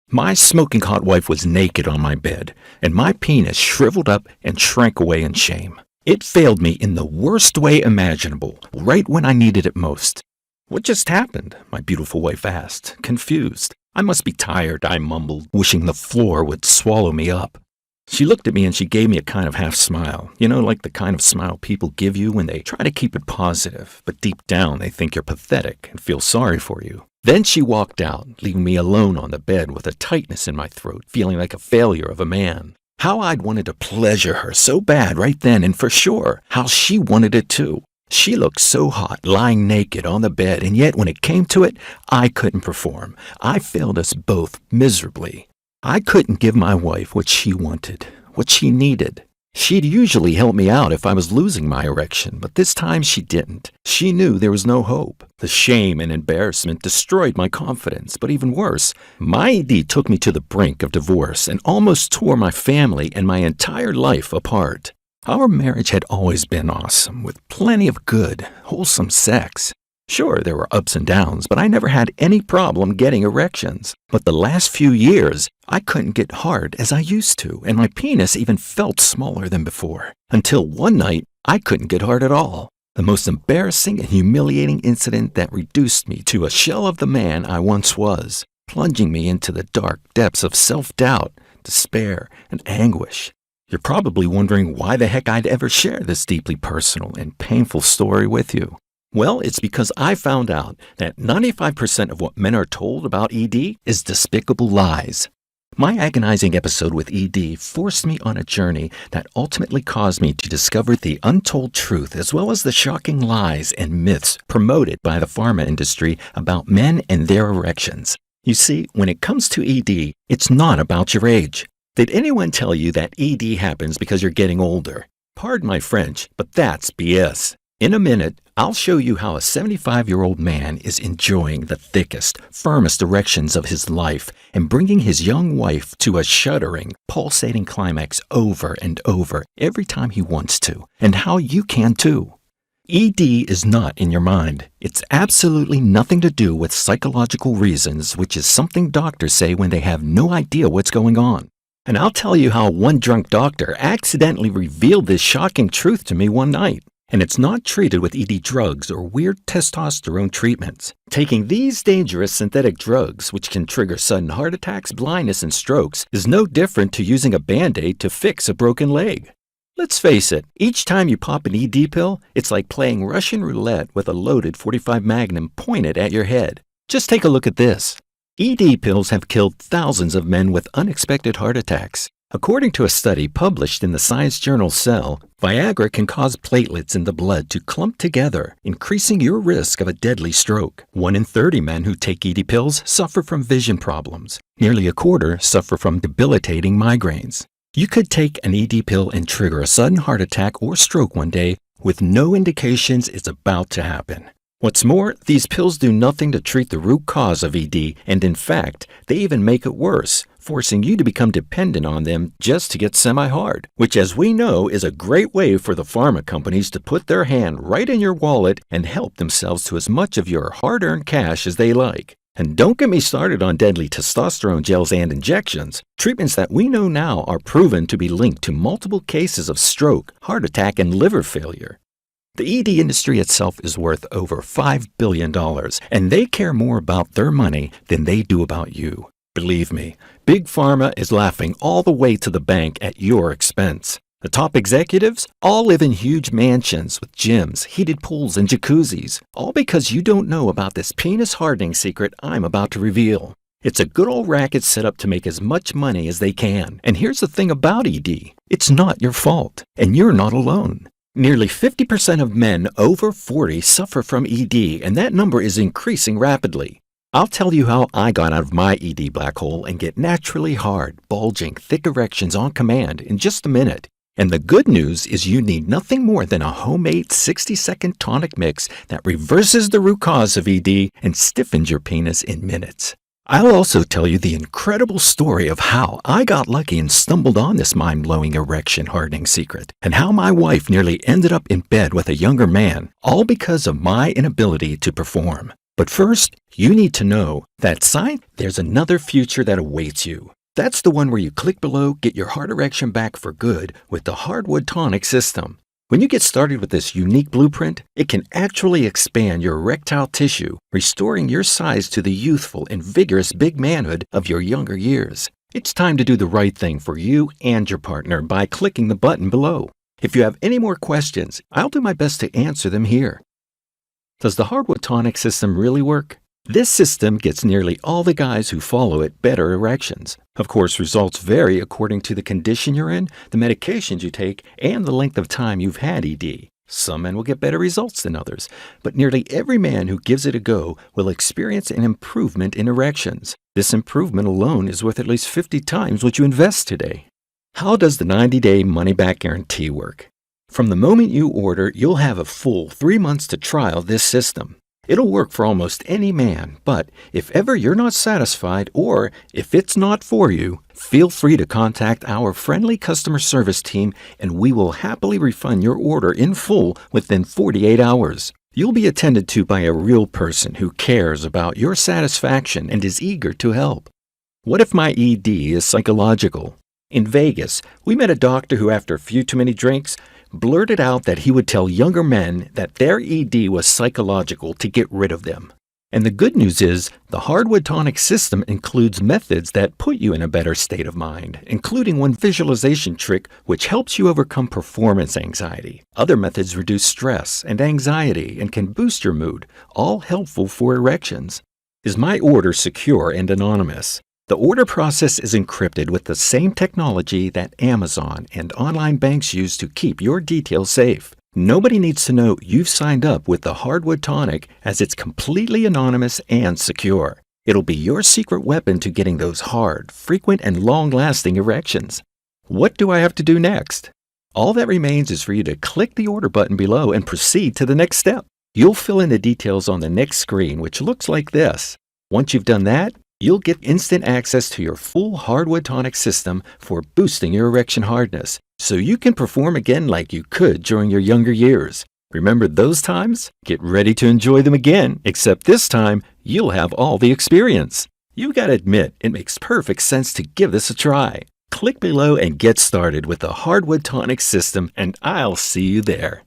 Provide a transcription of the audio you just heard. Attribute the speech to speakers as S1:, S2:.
S1: My smoking hot wife was naked on my bed, and my penis shriveled up and shrank away in shame. It failed me in the worst way imaginable, right when I needed it most. "What just happened?" my beautiful wife asked, confused. "I must be tired," I mumbled, wishing the floor would swallow me up. She looked at me and she gave me a kind of half smile. You know, like the kind of smile people give you when they try to keep it positive, but deep down they think you're pathetic and feel sorry for you. Then she walked out, leaving me alone on the bed with a tightness in my throat, feeling like a failure of a man. How I'd wanted to pleasure her so bad right then, and for sure, how she wanted it too. She looked so hot, lying naked on the bed, and yet when it came to it, I couldn't perform. I failed us both miserably. I couldn't give my wife what she wanted, what she needed. She'd usually help me out if I was losing my erection, but this time she didn't. She knew there was no hope. The shame and embarrassment destroyed my confidence, but even worse, my ED took me to the brink of divorce and almost tore my family and my entire life apart. Our marriage had always been awesome, with plenty of good, wholesome sex. Sure, there were ups and downs, but I never had any problem getting erections. But the last few years, I couldn't get hard as I used to, and my penis even felt smaller than before. Until one night, I couldn't get hard at all. The most embarrassing and humiliating incident that reduced me to a shell of the man I once was, plunging me into the dark depths of self-doubt, despair, and anguish. You're probably wondering why the heck I'd ever share this deeply personal and painful story with you. Well, it's because I found out that 95% of what men are told about ED is despicable lies. My agonizing episode with ED forced me on a journey that ultimately caused me to discover the untold truth as well as the shocking lies and myths promoted by the pharma industry about men and their erections. You see, when it comes to ED, it's not about your age. Did anyone tell you that ED happens because you're getting older? Pardon my French, but that's BS. In a minute, I'll show you how a 75-year-old man is enjoying the thickest, firmest erections of his life and bringing his young wife to a shuddering, pulsating climax over and over every time he wants to, and how you can too. ED is not in your mind. It's absolutely nothing to do with psychological reasons, which is something doctors say when they have no idea what's going on. And I'll tell you how one drunk doctor accidentally revealed this shocking truth to me one night. And it's not treated with ED drugs or weird testosterone treatments. Taking these dangerous synthetic drugs, which can trigger sudden heart attacks, blindness, and strokes, is no different to using a Band-Aid to fix a broken leg. Let's face it, each time you pop an ED pill, it's like playing Russian roulette with a loaded .45 Magnum pointed at your head. Just take a look at this. ED pills have killed thousands of men with unexpected heart attacks. According to a study published in the science journal Cell, Viagra can cause platelets in the blood to clump together, increasing your risk of a deadly stroke. 1 in 30 men who take ED pills suffer from vision problems. Nearly a quarter suffer from debilitating migraines. You could take an ED pill and trigger a sudden heart attack or stroke one day with no indications it's about to happen. What's more, these pills do nothing to treat the root cause of ED, and in fact, they even make it worse, forcing you to become dependent on them just to get semi-hard, which as we know is a great way for the pharma companies to put their hand right in your wallet and help themselves to as much of your hard-earned cash as they like. And don't get me started on deadly testosterone gels and injections, treatments that we know now are proven to be linked to multiple cases of stroke, heart attack, and liver failure. The ED industry itself is worth over $5 billion, and they care more about their money than they do about you. Believe me, Big Pharma is laughing all the way to the bank at your expense. The top executives all live in huge mansions with gyms, heated pools, and jacuzzis, all because you don't know about this penis hardening secret I'm about to reveal. It's a good old racket set up to make as much money as they can. And here's the thing about ED. It's not your fault, and you're not alone. Nearly 50% of men over 40 suffer from ED, and that number is increasing rapidly. I'll tell you how I got out of my ED black hole and get naturally hard, bulging, thick erections on command in just a minute. And the good news is you need nothing more than a homemade 60-second tonic mix that reverses the root cause of ED and stiffens your penis in minutes. I'll also tell you the incredible story of how I got lucky and stumbled on this mind-blowing erection hardening secret, and how my wife nearly ended up in bed with a younger man, all because of my inability to perform. But first, you need to know that there's another future that awaits you. That's the one where you click below, get your hard erection back for good with the Hardwood Tonic System. When you get started with this unique blueprint, it can actually expand your erectile tissue, restoring your size to the youthful and vigorous big manhood of your younger years. It's time to do the right thing for you and your partner by clicking the button below. If you have any more questions, I'll do my best to answer them here. Does the Hardwood Tonic System really work? This system gets nearly all the guys who follow it better erections. Of course, results vary according to the condition you're in, the medications you take, and the length of time you've had ED. Some men will get better results than others, but nearly every man who gives it a go will experience an improvement in erections. This improvement alone is worth at least 50 times what you invest today. How does the 90-day money-back guarantee work? From the moment you order, you'll have a full 3 months to trial this system. It'll work for almost any man, but if ever you're not satisfied or if it's not for you, feel free to contact our friendly customer service team and we will happily refund your order in full within 48 hours. You'll be attended to by a real person who cares about your satisfaction and is eager to help. What if my ED is psychological? In Vegas, we met a doctor who, after a few too many drinks, blurted out that he would tell younger men that their ED was psychological to get rid of them. And the good news is, the Hardwood Tonic System includes methods that put you in a better state of mind, including one visualization trick which helps you overcome performance anxiety. Other methods reduce stress and anxiety and can boost your mood, all helpful for erections. Is my order secure and anonymous? The order process is encrypted with the same technology that Amazon and online banks use to keep your details safe. Nobody needs to know you've signed up with the Hardwood Tonic as it's completely anonymous and secure. It'll be your secret weapon to getting those hard, frequent, and long-lasting erections. What do I have to do next? All that remains is for you to click the order button below and proceed to the next step. You'll fill in the details on the next screen, which looks like this. Once you've done that, you'll get instant access to your full Hardwood Tonic system for boosting your erection hardness, so you can perform again like you could during your younger years. Remember those times? Get ready to enjoy them again, except this time, you'll have all the experience. You gotta admit, it makes perfect sense to give this a try. Click below and get started with the Hardwood Tonic system, and I'll see you there.